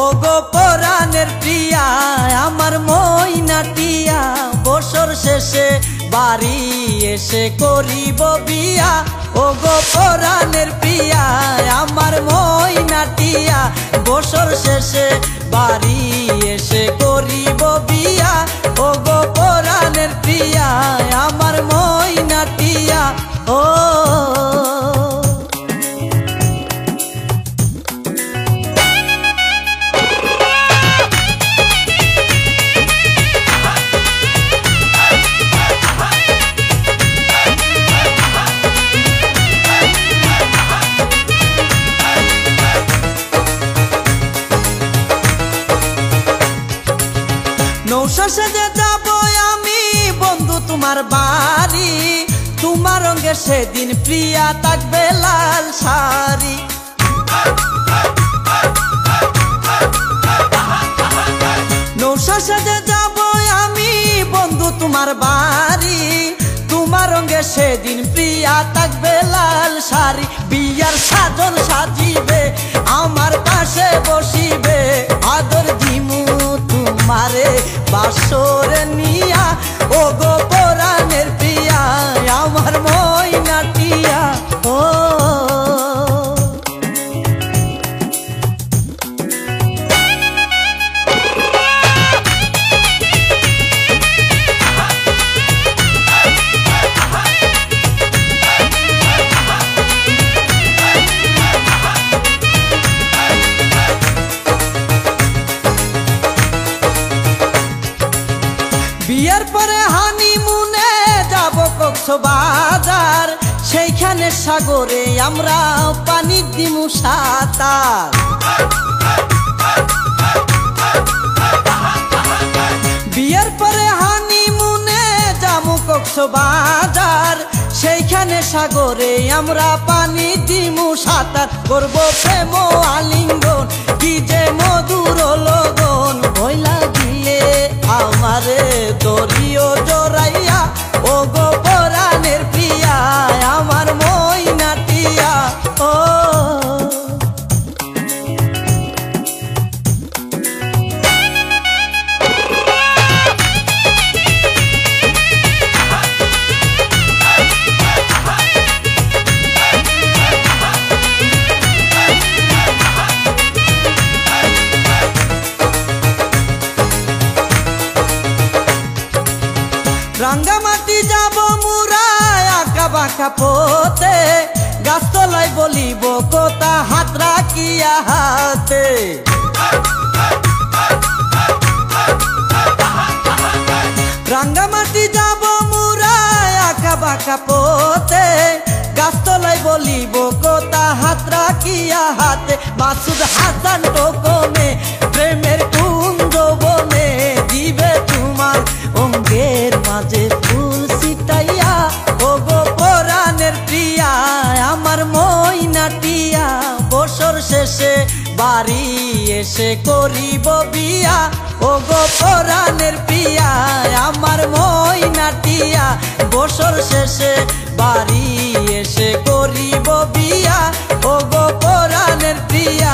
ওগো পরাণের প্রিয়া আমার ময়নাটিয়া, বছর শেষে বাড়ি এসে করিব বিয়া। ওগো পরাণের প্রিয়া আমার ময়নাটিয়া, বছর শেষে বাড়ি এসে করিব বিয়া। ওগো পরাণের প্রিয়া আমার ময়নাটিয়া। ও নৌশা সেজে যাব আমি বন্ধু তোমার বাড়ি, তোমার রঙে সেদিন প্রিয়া থাকবে লাল শাড়ি। নৌশা সেজে যাব আমি বন্ধু তোমার বাড়ি, তোমার রঙে সেদিন প্রিয়া থাকবে লাল শাড়ি। বিয়ার সাজন সাজিবে আমার পাশে বসিবে, আদর দিমু তোমারে বাসরে নিয়া। ওগো পরাণের প্রিয়া আমার ময়নাটিয়া। ও বিয়ের পরে হানিমুনে যাব কক্সবাজার, সেইখানে সাগরে আমরা পানি দিমু সাঁতার। বিয়ের পরে হানিমুনে যাব কক্সবাজার, সেইখানে সাগরে আমরা পানি দিমু সাঁতার। করব প্রেম আলিঙ্গন কি যে মধুর লগন, ভইলা গিয়ে আমারে দরিও জড়াইয়া। ওগো পরাণের প্রিয়া আমার ময়নাটিয়া। ও রাঙ্গামাটি যাব মুরা আঁকা বাঁকা পথে, গাছতলায় বলিব কথা হাত রাখিয়া হাতে। রাঙ্গামাটি যাব মুরা আঁকা বাঁকা পথে, গাছতলায় বলিব কথা হাত রাখিয়া হাতে। মাসুদ হাসান টোকনে প্রেমের কুঞ্জ বনে, দিবে তোমার অঙ্গের মাঝে ফুল ছিটাইয়া। ওগো পরাণের প্রিয়া আমার ময়নাটিয়া, বছর শেষে বাড়ি এসে করিব বিয়া। ওগো পরাণের প্রিয়া আমার ময়নাটিয়া, বছর শেষে বাড়ি এসে করিব বিয়া। ওগো পরাণের প্রিয়া।